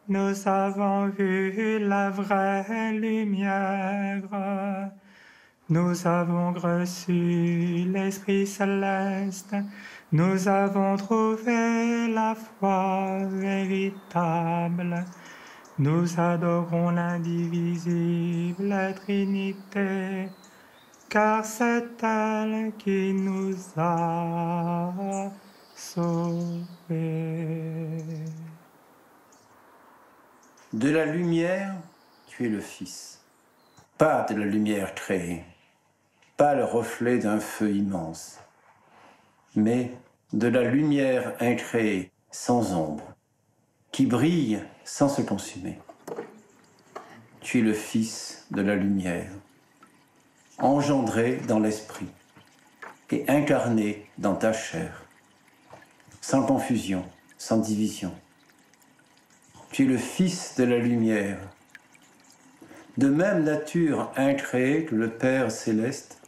Nous avons vu la vraie lumière, nous avons reçu l'Esprit céleste, nous avons trouvé la foi véritable, nous adorons l'indivisible Trinité, car c'est elle qui nous a sauvés. De la lumière, tu es le Fils. Pas de la lumière créée, pas le reflet d'un feu immense, mais de la lumière incréée, sans ombre, qui brille sans se consumer. Tu es le Fils de la lumière, engendré dans l'esprit et incarné dans ta chair, sans confusion, sans division. Tu es le Fils de la lumière, de même nature incréée que le Père céleste,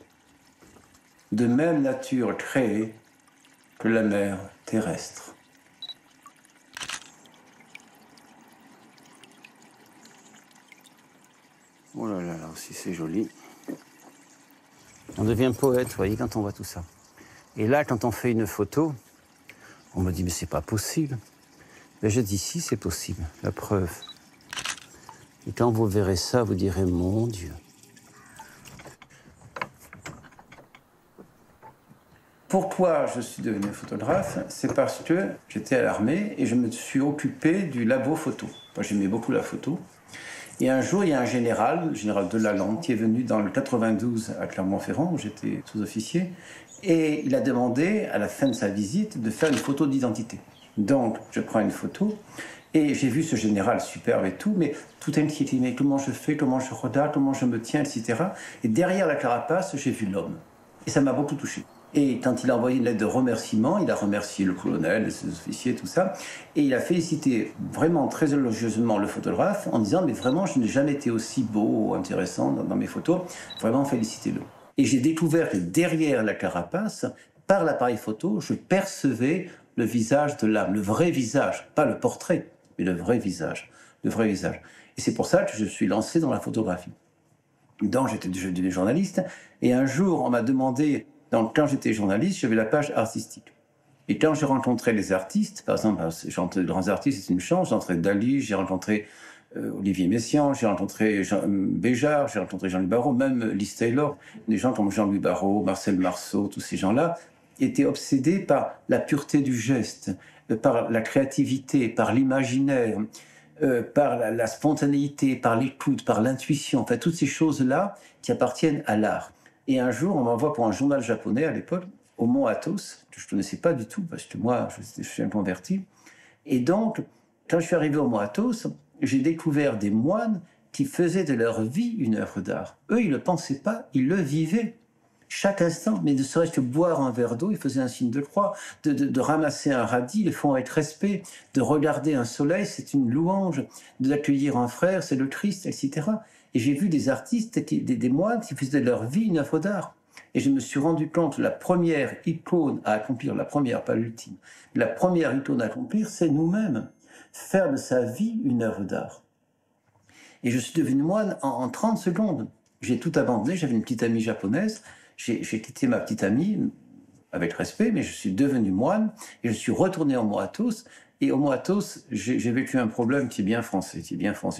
de même nature créée que la Mère terrestre. Oh là là, là aussi c'est joli. On devient poète, vous voyez, quand on voit tout ça. Et là, quand on fait une photo, on me dit, mais c'est pas possible. Mais je dis, si, c'est possible, la preuve. Et quand vous verrez ça, vous direz, mon Dieu. Pourquoi je suis devenu photographe? C'est parce que j'étais à l'armée et je me suis occupé du labo photo. Moi, j'aimais beaucoup la photo. Et un jour, il y a un général, le général Delalande, qui est venu dans le 92 à Clermont-Ferrand, où j'étais sous-officier, et il a demandé, à la fin de sa visite, de faire une photo d'identité. Donc, je prends une photo, et j'ai vu ce général superbe et tout, mais tout inquiété, mais comment je fais, comment je regarde, comment je me tiens, etc. Et derrière la carapace, j'ai vu l'homme. Et ça m'a beaucoup touché. Et quand il a envoyé une lettre de remerciement, il a remercié le colonel, ses officiers, tout ça, et il a félicité vraiment très élogieusement le photographe en disant « mais vraiment, je n'ai jamais été aussi beau ou intéressant dans mes photos, vraiment félicitez-le ». Et j'ai découvert que derrière la carapace, par l'appareil photo, je percevais le visage de l'âme, le vrai visage, pas le portrait, mais le vrai visage, le vrai visage. Et c'est pour ça que je suis lancé dans la photographie. Donc j'étais devenu journaliste, et un jour on m'a demandé, donc quand j'étais journaliste, j'avais la page artistique. Et quand j'ai rencontré les artistes, par exemple, j'ai rencontré de grands artistes, c'est une chance, j'ai rencontré Dali, j'ai rencontré Olivier Messiaen, j'ai rencontré Béjart, j'ai rencontré Jean-Louis Barrault, même Liz Taylor, des gens comme Jean-Louis Barrault, Marcel Marceau, tous ces gens-là, étaient obsédés par la pureté du geste, par la créativité, par l'imaginaire, par la spontanéité, par l'écoute, par l'intuition, enfin toutes ces choses-là qui appartiennent à l'art. Et un jour, on m'envoie pour un journal japonais à l'époque, au Mont Athos, que je ne connaissais pas du tout, parce que moi, je suis un converti. Et donc, quand je suis arrivé au Mont Athos, j'ai découvert des moines qui faisaient de leur vie une œuvre d'art. Eux, ils ne le pensaient pas, ils le vivaient. Chaque instant, mais ne serait-ce que boire un verre d'eau, ils faisaient un signe de croix, de ramasser un radis, ils le font avec respect, de regarder un soleil, c'est une louange, d'accueillir un frère, c'est le Christ, etc. Et j'ai vu des artistes, des moines qui faisaient de leur vie une œuvre d'art. Et je me suis rendu compte que la première icône à accomplir, la première, pas l'ultime, la première icône à accomplir, c'est nous-mêmes. Faire de sa vie une œuvre d'art. Et je suis devenu moine en 30 secondes. J'ai tout abandonné, j'avais une petite amie japonaise, j'ai quitté ma petite amie avec respect, mais je suis devenu moine et je suis retourné au Mont Athos. Et au Mont Athos, j'ai vécu un problème qui est bien français,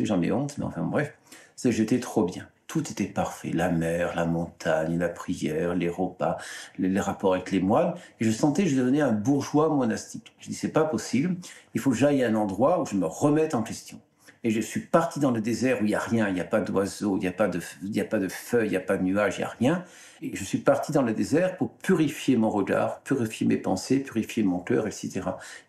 j'en ai honte, mais enfin bref, c'est que j'étais trop bien. Tout était parfait, la mer, la montagne, la prière, les repas, les rapports avec les moines. Et je sentais que je devenais un bourgeois monastique. Je dis, c'est pas possible, il faut que j'aille à un endroit où je me remette en question. Et je suis parti dans le désert où il n'y a rien, il n'y a pas d'oiseaux, il n'y a pas de feuilles, il n'y a pas de nuages, il n'y a rien. Et je suis parti dans le désert pour purifier mon regard, purifier mes pensées, purifier mon cœur, etc.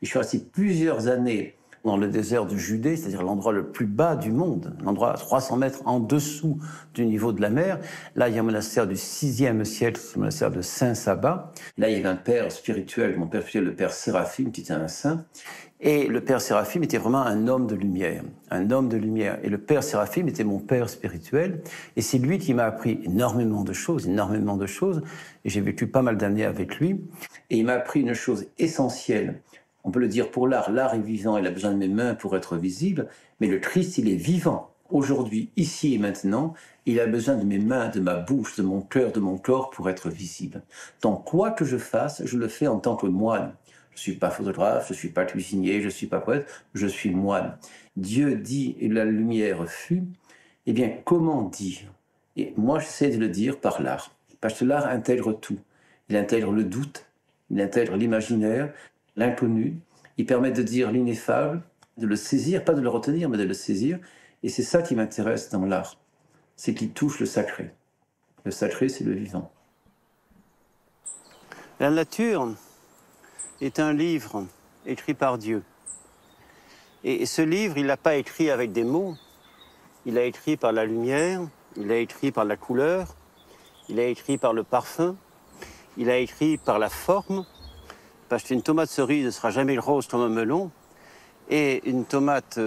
Et je suis resté plusieurs années dans le désert de Judée, c'est-à-dire l'endroit le plus bas du monde, l'endroit à 300 mètres en dessous du niveau de la mer. Là, il y a un monastère du 6e siècle, c'est le monastère de Saint-Saba. Là, il y avait un père spirituel, mon père spirituel, le père Séraphime, qui était un saint. Et le père Séraphime était vraiment un homme de lumière, un homme de lumière. Et le père Séraphime était mon père spirituel. Et c'est lui qui m'a appris énormément de choses. Et j'ai vécu pas mal d'années avec lui. Et il m'a appris une chose essentielle. On peut le dire pour l'art. L'art est vivant, il a besoin de mes mains pour être visible. Mais le Christ, il est vivant. Aujourd'hui, ici et maintenant, il a besoin de mes mains, de ma bouche, de mon cœur, de mon corps pour être visible. Donc, quoi que je fasse, je le fais en tant que moine. Je ne suis pas photographe, je ne suis pas cuisinier, je ne suis pas poète, je suis moine. Dieu dit et la lumière fut. Eh bien, comment dire? Et moi, j'essaie de le dire par l'art. Parce que l'art intègre tout. Il intègre le doute, il intègre l'imaginaire, l'inconnu. Il permet de dire l'ineffable, de le saisir, pas de le retenir, mais de le saisir. Et c'est ça qui m'intéresse dans l'art. C'est qu'il touche le sacré. Le sacré, c'est le vivant. La nature est un livre écrit par Dieu. Et ce livre, il l'a pas écrit avec des mots. Il l'a écrit par la lumière, il l'a écrit par la couleur, il l'a écrit par le parfum, il l'a écrit par la forme, parce qu'une tomate cerise ne sera jamais rose comme un melon, et une tomate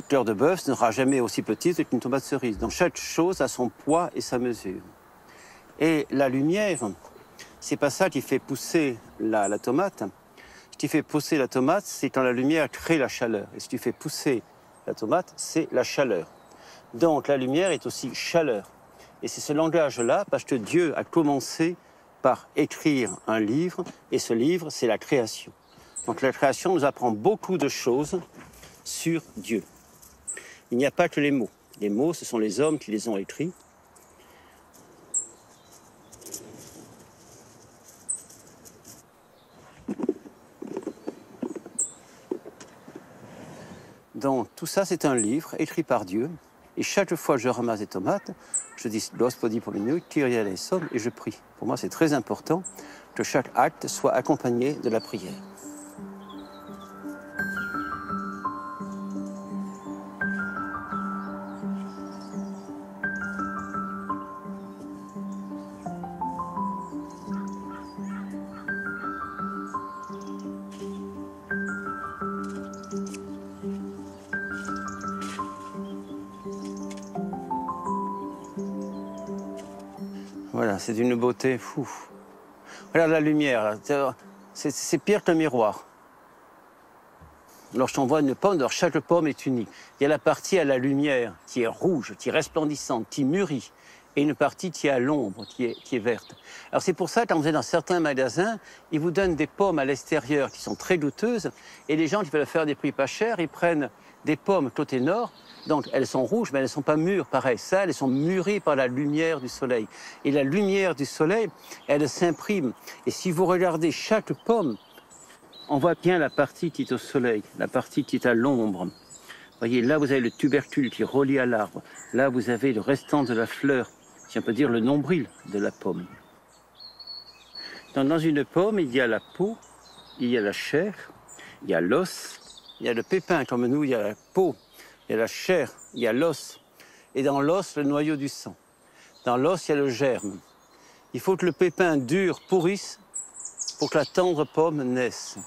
cœur de bœuf ne sera jamais aussi petite qu'une tomate cerise. Donc chaque chose a son poids et sa mesure. Et la lumière, c'est pas ça qui fait pousser la tomate. Ce qui fait pousser la tomate, c'est quand la lumière crée la chaleur. Et ce qui fait pousser la tomate, c'est la chaleur. Donc la lumière est aussi chaleur. Et c'est ce langage-là, parce que Dieu a commencé par écrire un livre, et ce livre, c'est la création. Donc la création nous apprend beaucoup de choses sur Dieu. Il n'y a pas que les mots. Les mots, ce sont les hommes qui les ont écrits. Donc tout ça, c'est un livre écrit par Dieu. Et chaque fois que je ramasse des tomates, je dis « Gospodi pominu, Kyrie eleison » et je prie. Pour moi, c'est très important que chaque acte soit accompagné de la prière. Voilà, c'est d'une beauté fou. Regarde la lumière, c'est pire qu'un miroir. Lorsqu'on voit une pomme, alors chaque pomme est unique. Il y a la partie à la lumière qui est rouge, qui est resplendissante, qui mûrit, et une partie qui est à l'ombre, qui est verte. Alors c'est pour ça que quand vous êtes dans certains magasins, ils vous donnent des pommes à l'extérieur qui sont très douteuses, et les gens qui veulent faire des prix pas chers, ils prennent des pommes côté nord. Donc elles sont rouges, mais elles ne sont pas mûres, pareil. Ça, elles sont mûries par la lumière du soleil. Et la lumière du soleil, elle s'imprime. Et si vous regardez chaque pomme, on voit bien la partie qui est au soleil, la partie qui est à l'ombre. Vous voyez, là, vous avez le tubercule qui est relié à l'arbre. Là, vous avez le restant de la fleur, si on peut dire le nombril de la pomme. Donc, dans une pomme, il y a la peau, il y a la chair, il y a l'os, il y a le pépin, comme nous, il y a la peau. Il y a la chair, il y a l'os, et dans l'os, le noyau du sang. Dans l'os, il y a le germe. Il faut que le pépin dur pourrisse pour que la tendre pomme naisse.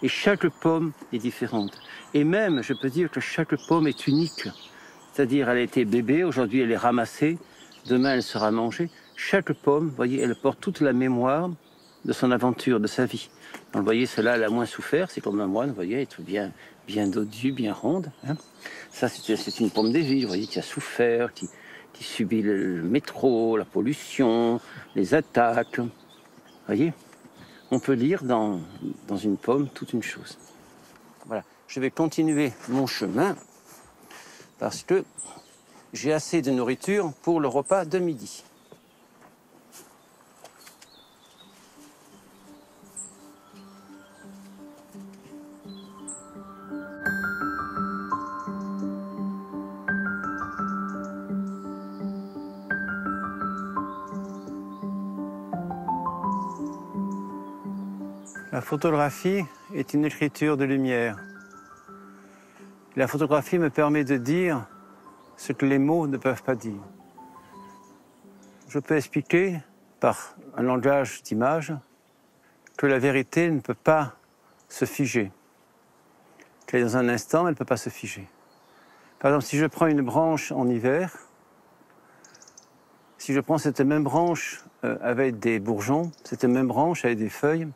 Et chaque pomme est différente. Et même, je peux dire que chaque pomme est unique. C'est-à-dire, elle a été bébé, aujourd'hui elle est ramassée, demain elle sera mangée. Chaque pomme, vous voyez, elle porte toute la mémoire de son aventure, de sa vie. Donc, vous voyez, celle-là, elle a moins souffert, c'est comme un moine, vous voyez, elle est bien dodue, bien ronde. Hein. Ça, c'est une pomme des villes, vous voyez, qui a souffert, qui subit le métro, la pollution, les attaques. Vous voyez, on peut lire dans une pomme toute une chose. Voilà, je vais continuer mon chemin parce que j'ai assez de nourriture pour le repas de midi. La photographie est une écriture de lumière. La photographie me permet de dire ce que les mots ne peuvent pas dire. Je peux expliquer par un langage d'image que la vérité ne peut pas se figer. Qu'elle est dans un instant, mais elle ne peut pas se figer. Par exemple, si je prends une branche en hiver, si je prends cette même branche avec des bourgeons, cette même branche avec des feuilles,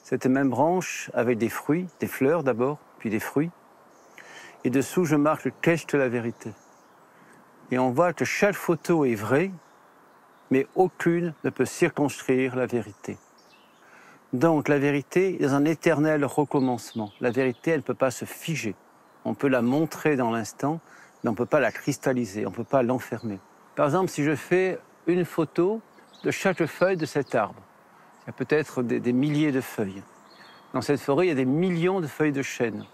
cette même branche avec des fruits, des fleurs d'abord, puis des fruits, et dessous je marque le qu'est-ce que la vérité. Et on voit que chaque photo est vraie, mais aucune ne peut circonscrire la vérité. Donc la vérité est un éternel recommencement. La vérité, elle ne peut pas se figer. On peut la montrer dans l'instant, mais on ne peut pas la cristalliser, on ne peut pas l'enfermer. Par exemple, si je fais une photo de chaque feuille de cet arbre, il y a peut-être des milliers de feuilles. Dans cette forêt, il y a des millions de feuilles de chêne.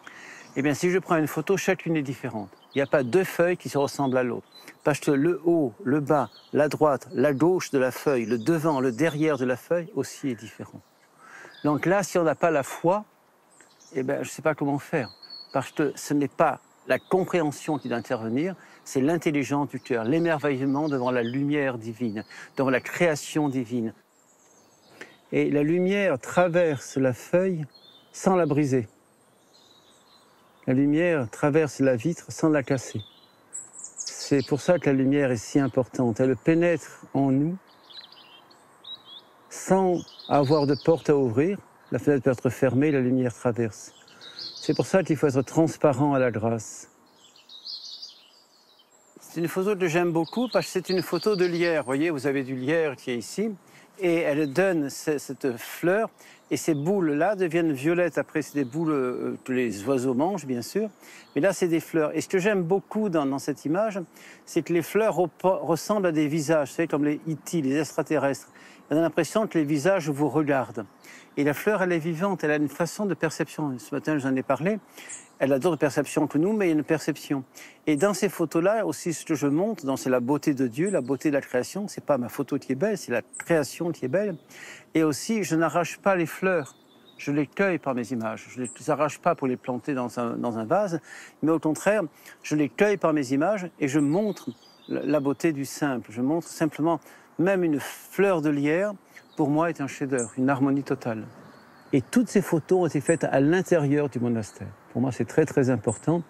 Eh bien, si je prends une photo, chacune est différente. Il n'y a pas deux feuilles qui se ressemblent à l'autre. Parce que le haut, le bas, la droite, la gauche de la feuille, le devant, le derrière de la feuille aussi est différent. Donc là, si on n'a pas la foi, eh bien, je ne sais pas comment faire. Parce que ce n'est pas la compréhension qui doit intervenir, c'est l'intelligence du cœur, l'émerveillement devant la lumière divine, devant la création divine. Et la lumière traverse la feuille sans la briser. La lumière traverse la vitre sans la casser. C'est pour ça que la lumière est si importante. Elle pénètre en nous sans avoir de porte à ouvrir. La fenêtre peut être fermée, la lumière traverse. C'est pour ça qu'il faut être transparent à la grâce. C'est une photo que j'aime beaucoup parce que c'est une photo de lierre. Vous voyez, vous avez du lierre qui est ici. Et elle donne cette fleur. Et ces boules-là deviennent violettes. Après, c'est des boules que les oiseaux mangent, bien sûr. Mais là, c'est des fleurs. Et ce que j'aime beaucoup dans cette image, c'est que les fleurs ressemblent à des visages. Vous savez, comme les E.T., les extraterrestres. On a l'impression que les visages vous regardent. Et la fleur, elle est vivante. Elle a une façon de perception. Ce matin, j'en ai parlé. Elle a d'autres perceptions que nous, mais il y a une perception. Et dans ces photos-là, aussi, ce que je montre, c'est la beauté de Dieu, la beauté de la création. C'est pas ma photo qui est belle, c'est la création qui est belle. Et aussi, je n'arrache pas les fleurs. Je les cueille par mes images. Je ne les arrache pas pour les planter dans un vase, mais au contraire, je les cueille par mes images et je montre la beauté du simple. Je montre simplement, même une fleur de lierre, pour moi, est un chef-d'œuvre, une harmonie totale. Et toutes ces photos ont été faites à l'intérieur du monastère. Pour moi, c'est très, très important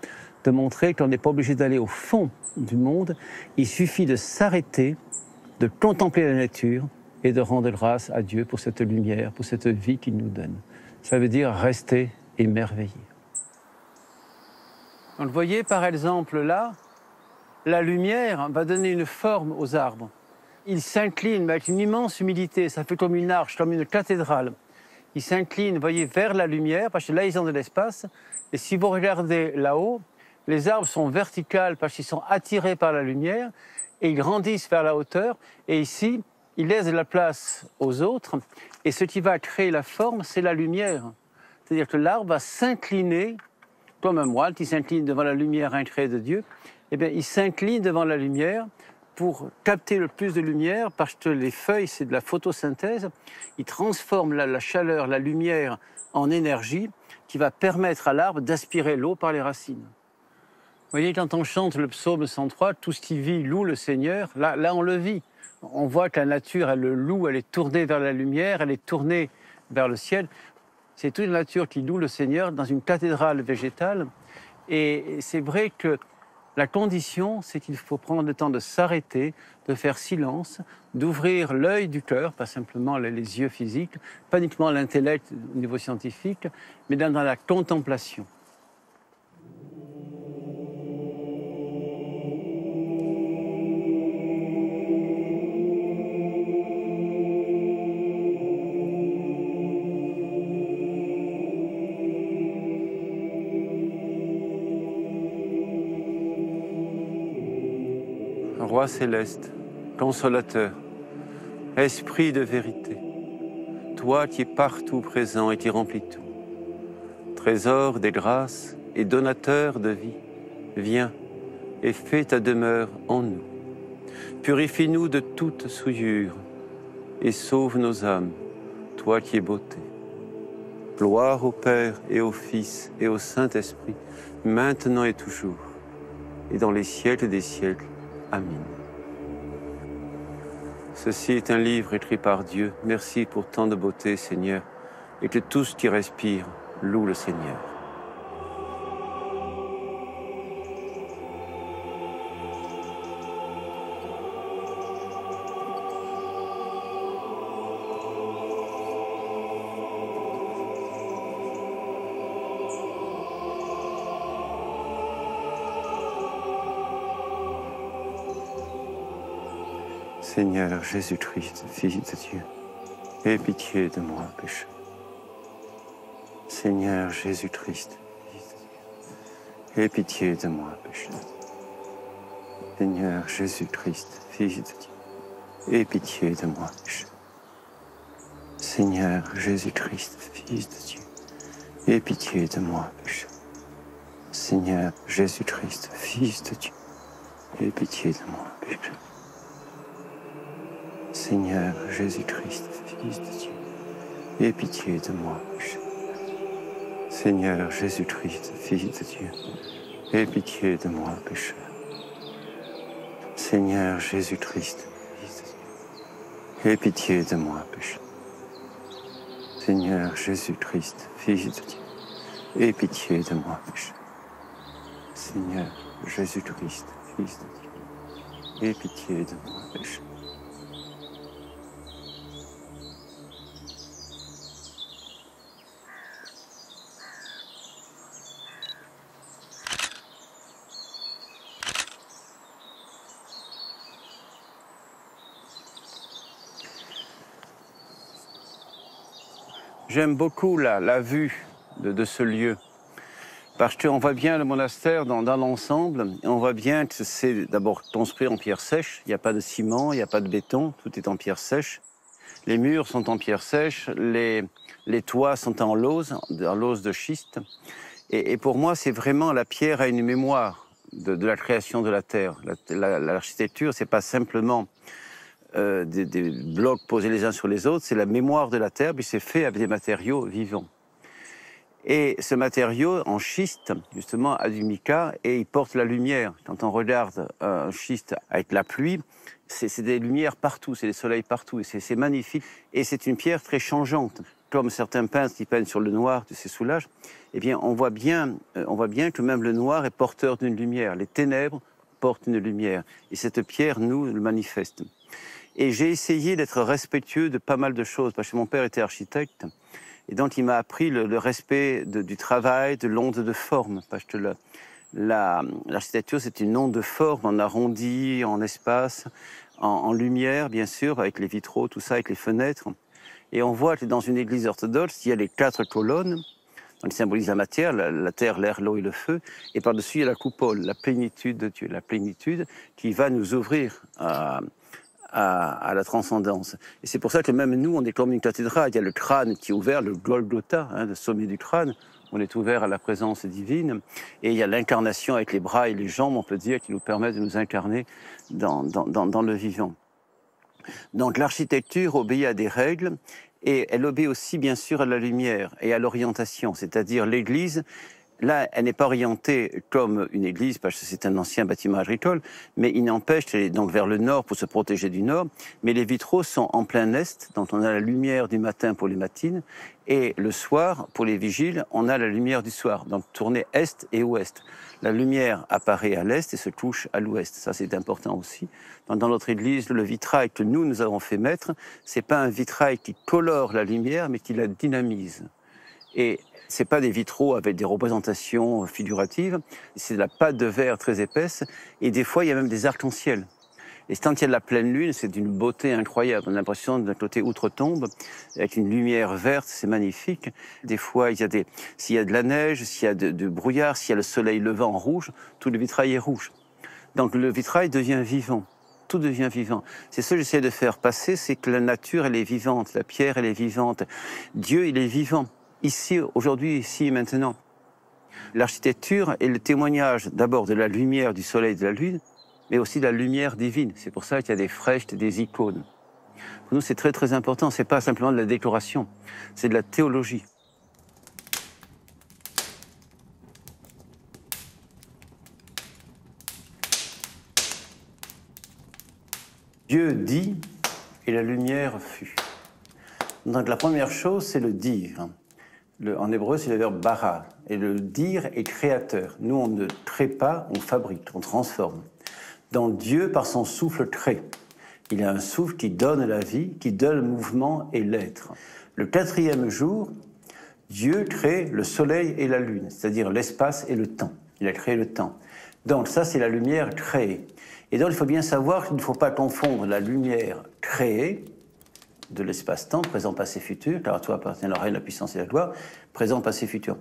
de montrer qu'on n'est pas obligé d'aller au fond du monde. Il suffit de s'arrêter, de contempler la nature et de rendre grâce à Dieu pour cette lumière, pour cette vie qu'il nous donne. Ça veut dire rester émerveillé. Donc, vous voyez, par exemple, là, la lumière va donner une forme aux arbres. Ils s'inclinent avec une immense humilité. Ça fait comme une arche, comme une cathédrale. Ils s'inclinent, vous voyez, vers la lumière, parce que là, ils ont de l'espace. Et si vous regardez là-haut, les arbres sont verticales parce qu'ils sont attirés par la lumière et ils grandissent vers la hauteur. Et ici, ils laissent de la place aux autres. Et ce qui va créer la forme, c'est la lumière. C'est-à-dire que l'arbre va s'incliner, comme un moine qui s'incline devant la lumière incréée de Dieu. Eh bien, il s'incline devant la lumière pour capter le plus de lumière, parce que les feuilles, c'est de la photosynthèse. Ils transforment la chaleur, la lumière en énergie qui va permettre à l'arbre d'aspirer l'eau par les racines. Vous voyez, quand on chante le psaume 103, tout ce qui vit loue le Seigneur, là on le vit. On voit que la nature, elle le loue, elle est tournée vers la lumière, elle est tournée vers le ciel. C'est toute la nature qui loue le Seigneur dans une cathédrale végétale. Et c'est vrai que la condition, c'est qu'il faut prendre le temps de s'arrêter, de faire silence, d'ouvrir l'œil du cœur, pas simplement les yeux physiques, pas uniquement l'intellect au niveau scientifique, mais dans la contemplation. Roi céleste, consolateur, esprit de vérité, toi qui es partout présent et qui remplis tout, trésor des grâces et donateur de vie, viens et fais ta demeure en nous. Purifie-nous de toute souillure et sauve nos âmes, toi qui es beauté. Gloire au Père et au Fils et au Saint-Esprit, maintenant et toujours, et dans les siècles des siècles. Amen. Ceci est un livre écrit par Dieu. Merci pour tant de beauté, Seigneur, et que tout ce qui respire loue le Seigneur. Seigneur Jésus-Christ, Fils de Dieu, aie pitié de moi, pécheur. Seigneur Jésus-Christ, Fils de Dieu, aie pitié de moi, pécheur. Seigneur Jésus-Christ, Fils de Dieu, aie pitié de moi, pécheur. Seigneur Jésus-Christ, Fils de Dieu, aie pitié de moi, pécheur. Seigneur Jésus-Christ, Fils de Dieu, aie pitié de moi, pécheur. Seigneur Jésus-Christ, Fils de Dieu, aie pitié de moi, pécheur. Seigneur Jésus-Christ, Fils de Dieu, aie pitié de moi, pécheur. Seigneur Jésus-Christ, Fils de Dieu, aie pitié de moi, pécheur. Seigneur Jésus-Christ, Fils de Dieu, aie pitié de moi, pécheur. Seigneur Jésus-Christ, Fils de Dieu, aie pitié de moi, pécheur. J'aime beaucoup la vue de ce lieu, parce qu'on voit bien le monastère dans l'ensemble, et on voit bien que c'est d'abord construit en pierre sèche, il n'y a pas de ciment, il n'y a pas de béton, tout est en pierre sèche. Les murs sont en pierre sèche, les toits sont en lauze de schiste, et pour moi c'est vraiment la pierre a une mémoire de la création de la terre. L'architecture, c'est pas simplement des blocs posés les uns sur les autres, c'est la mémoire de la terre, puis c'est fait avec des matériaux vivants. Et ce matériau en schiste, justement, a du mica et il porte la lumière. Quand on regarde un schiste avec la pluie, c'est des lumières partout, c'est des soleils partout, et c'est magnifique. Et c'est une pierre très changeante. Comme certains peintres qui peignent sur le noir de ces soulages, eh bien, on voit bien que même le noir est porteur d'une lumière. Les ténèbres portent une lumière. Et cette pierre nous le manifeste. Et j'ai essayé d'être respectueux de pas mal de choses, parce que mon père était architecte, et donc il m'a appris le respect du travail, de l'onde de forme, parce que l'architecture c'est une onde de forme, en arrondi, en espace, en lumière bien sûr, avec les vitraux, tout ça, avec les fenêtres. Et on voit que dans une église orthodoxe, il y a les 4 colonnes, qui symbolisent la matière, la terre, l'air, l'eau et le feu, et par-dessus il y a la coupole, la plénitude de Dieu, la plénitude qui va nous ouvrir à la transcendance. Et c'est pour ça que même nous, on est comme une cathédrale. Il y a le crâne qui est ouvert, le Golgotha, le sommet du crâne. On est ouvert à la présence divine. Et il y a l'incarnation avec les bras et les jambes, on peut dire, qui nous permet de nous incarner dans le vivant. Donc l'architecture obéit à des règles et elle obéit aussi, bien sûr, à la lumière et à l'orientation. C'est-à-dire l'église, là, elle n'est pas orientée comme une église, parce que c'est un ancien bâtiment agricole, mais il n'empêche qu'elle est donc vers le nord pour se protéger du nord. Mais les vitraux sont en plein est, donc on a la lumière du matin pour les matines, et le soir, pour les vigiles, on a la lumière du soir, donc tournée est et ouest. La lumière apparaît à l'est et se couche à l'ouest. Ça, c'est important aussi. Dans notre église, le vitrail que nous avons fait mettre, c'est pas un vitrail qui colore la lumière, mais qui la dynamise. Et c'est pas des vitraux avec des représentations figuratives, c'est de la pâte de verre très épaisse, et des fois il y a même des arcs-en-ciel. Et quand il y a de la pleine lune, c'est d'une beauté incroyable. On a l'impression d'un côté outre-tombe, avec une lumière verte, c'est magnifique. Des fois, s'il y a de la neige, s'il y a du brouillard, s'il y a le soleil levant en rouge, tout le vitrail est rouge. Donc le vitrail devient vivant. tout devient vivant. C'est ce que j'essaie de faire passer, c'est que la nature, elle est vivante, la pierre, elle est vivante. Dieu, il est vivant, ici, aujourd'hui, ici et maintenant. L'architecture est le témoignage d'abord de la lumière du soleil et de la lune, mais aussi de la lumière divine. C'est pour ça qu'il y a des fresques, des icônes. Pour nous, c'est très très important, c'est pas simplement de la décoration, c'est de la théologie. Dieu dit et la lumière fut. Donc la première chose, c'est le dire. En hébreu, c'est le verbe bara. Et le dire est créateur. Nous, on ne crée pas, on fabrique, on transforme. Donc Dieu, par son souffle, crée. Il a un souffle qui donne la vie, qui donne le mouvement et l'être. Le 4e jour, Dieu crée le soleil et la lune, c'est-à-dire l'espace et le temps. Il a créé le temps. Donc ça, c'est la lumière créée. Et donc, il faut bien savoir qu'il ne faut pas confondre la lumière créée de l'espace-temps, présent, passé, futur, car à toi appartient le règne, la puissance et la gloire, présent, passé, futur,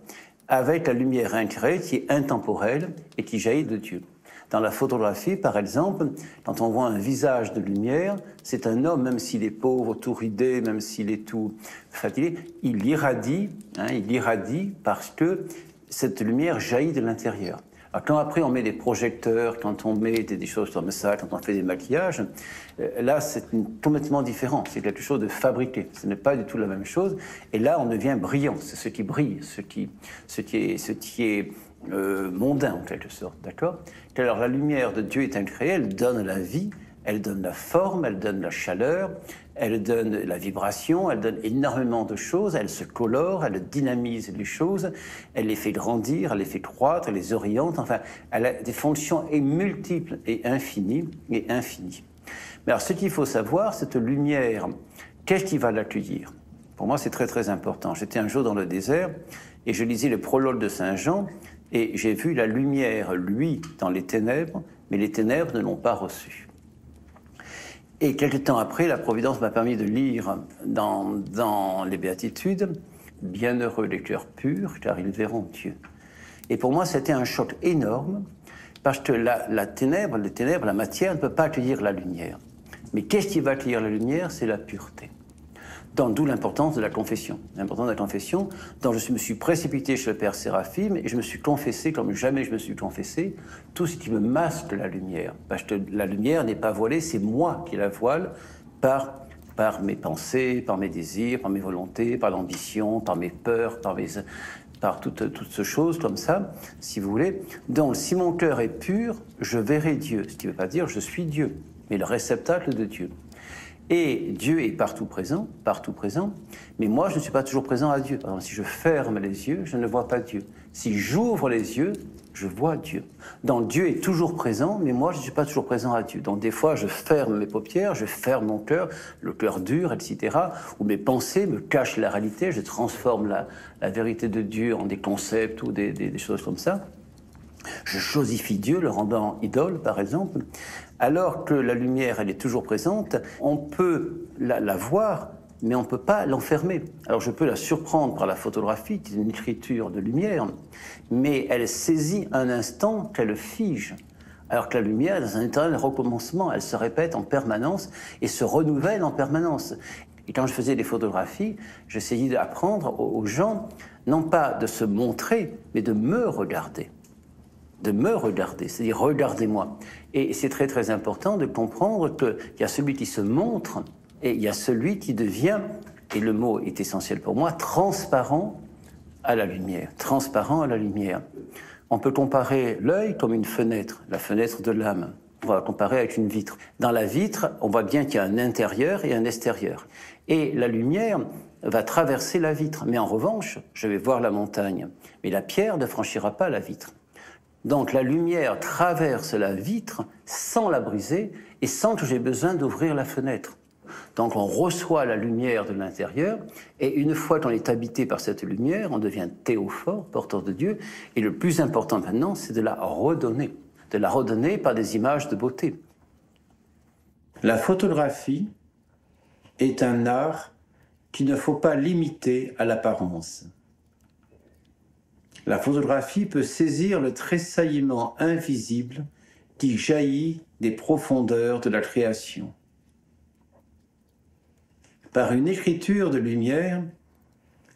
avec la lumière incréée qui est intemporelle et qui jaillit de Dieu. Dans la photographie, par exemple, quand on voit un visage de lumière, c'est un homme, même s'il est pauvre, tout ridé, même s'il est tout fatigué, il irradie parce que cette lumière jaillit de l'intérieur. Alors, quand après on met des projecteurs, quand on met des choses comme ça, quand on fait des maquillages, là c'est complètement différent, c'est quelque chose de fabriqué, ce n'est pas du tout la même chose, et là on devient brillant, c'est ce qui brille, ce qui est mondain en quelque sorte, d'accord? Alors la lumière de Dieu est incréée, elle donne la vie, elle donne la forme, elle donne la chaleur, elle donne la vibration, elle donne énormément de choses, elle se colore, elle dynamise les choses, elle les fait grandir, elle les fait croître, elle les oriente, enfin, elle a des fonctions multiples et infinies. Mais alors, ce qu'il faut savoir, cette lumière, qu'est-ce qui va l'accueillir? Pour moi, c'est très très important. J'étais un jour dans le désert et je lisais le prologue de Saint Jean et j'ai vu la lumière, lui, dans les ténèbres, mais les ténèbres ne l'ont pas reçue. Et quelque temps après, la Providence m'a permis de lire dans les Béatitudes « Bienheureux les cœurs purs, car ils verront Dieu ». Et pour moi, c'était un choc énorme, parce que les ténèbres, la matière ne peut pas accueillir la lumière. Mais qu'est-ce qui va accueillir la lumière? C'est la pureté. D'où l'importance de la confession. L'importance de la confession, dont je me suis précipité chez le Père Séraphime et je me suis confessé comme jamais je me suis confessé tout ce qui me masque la lumière. Parce que la lumière n'est pas voilée, c'est moi qui la voile par mes pensées, par mes désirs, par mes volontés, par l'ambition, par mes peurs, par toutes ces choses comme ça, si vous voulez. Donc, si mon cœur est pur, je verrai Dieu. Ce qui ne veut pas dire je suis Dieu, mais le réceptacle de Dieu. Et Dieu est partout présent, mais moi je ne suis pas toujours présent à Dieu. Par exemple, si je ferme les yeux, je ne vois pas Dieu. Si j'ouvre les yeux, je vois Dieu. Donc Dieu est toujours présent, mais moi je ne suis pas toujours présent à Dieu. Donc des fois je ferme mes paupières, je ferme mon cœur, le cœur dur, etc. Ou mes pensées me cachent la réalité, je transforme la vérité de Dieu en des concepts ou des choses comme ça. Je chosifie Dieu, le rendant idole, par exemple. Alors que la lumière, elle est toujours présente, on peut la voir, mais on ne peut pas l'enfermer. Alors je peux la surprendre par la photographie, qui est une écriture de lumière, mais elle saisit un instant qu'elle fige. Alors que la lumière est dans un éternel recommencement, elle se répète en permanence et se renouvelle en permanence. Et quand je faisais des photographies, j'essayais d'apprendre aux gens, non pas de se montrer, mais de me regarder. De me regarder, c'est-à-dire regardez-moi. Et c'est très très important de comprendre qu'il y a celui qui se montre et il y a celui qui devient, et le mot est essentiel pour moi, transparent à la lumière. Transparent à la lumière. On peut comparer l'œil comme une fenêtre, la fenêtre de l'âme. On va comparer avec une vitre. Dans la vitre, on voit bien qu'il y a un intérieur et un extérieur. Et la lumière va traverser la vitre. Mais en revanche, je vais voir la montagne. Mais la pierre ne franchira pas la vitre. Donc la lumière traverse la vitre sans la briser et sans que j'ai besoin d'ouvrir la fenêtre. Donc on reçoit la lumière de l'intérieur et une fois qu'on est habité par cette lumière, on devient théophore, porteur de Dieu. Et le plus important maintenant, c'est de la redonner par des images de beauté. La photographie est un art qu'il ne faut pas limiter à l'apparence. La photographie peut saisir le tressaillement invisible qui jaillit des profondeurs de la création. Par une écriture de lumière,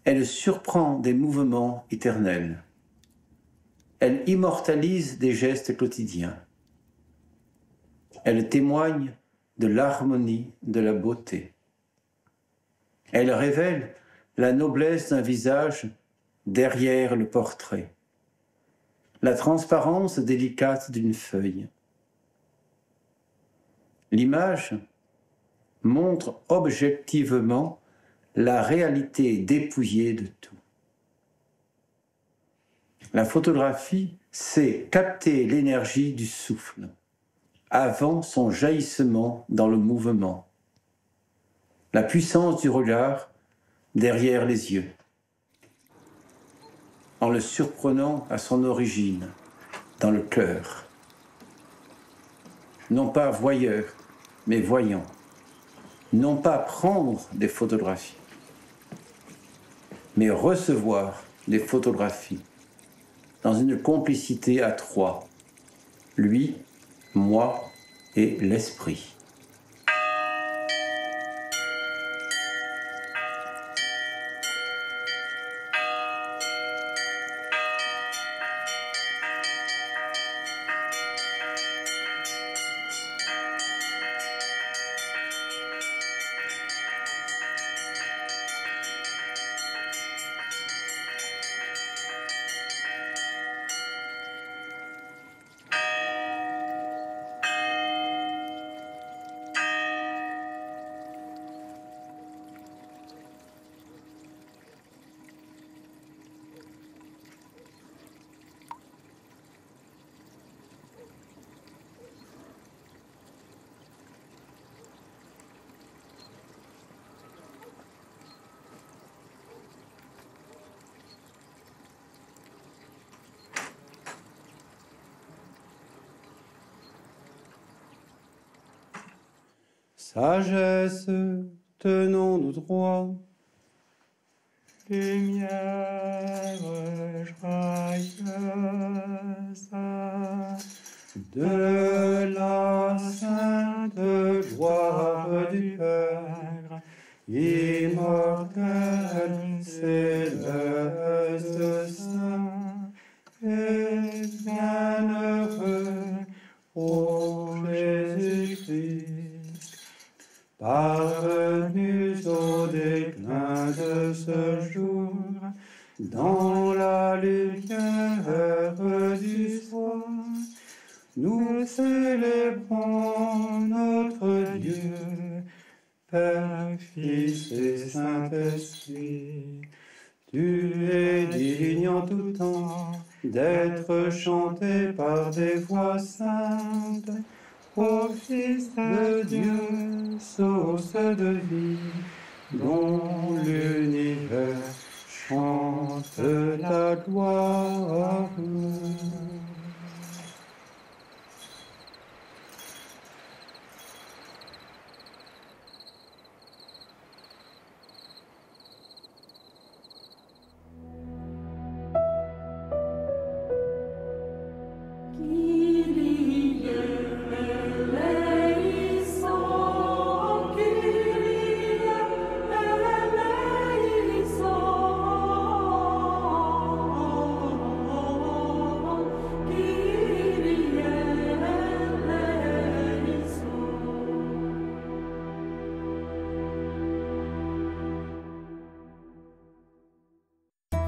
elle surprend des mouvements éternels. Elle immortalise des gestes quotidiens. Elle témoigne de l'harmonie, de la beauté. Elle révèle la noblesse d'un visage derrière le portrait, la transparence délicate d'une feuille. L'image montre objectivement la réalité dépouillée de tout. La photographie sait capter l'énergie du souffle avant son jaillissement dans le mouvement, la puissance du regard derrière les yeux, en le surprenant à son origine, dans le cœur. Non pas voyeur, mais voyant. Non pas prendre des photographies, mais recevoir des photographies dans une complicité à trois, lui, moi et l'esprit. Sagesse, tenons-nous droit. Lumière joyeuse De la sainte gloire du Père, immortel, céleste, saint et bienheureux, ô Jésus-Christ, parvenus au déclin de ce jour, dans la lumière du soir, nous célébrons notre Dieu, Père, Fils et Saint-Esprit. Tu es digne en tout temps d'être chanté par des voix saintes, ô Fils de Dieu, source de vie, dont l'univers chante ta gloire.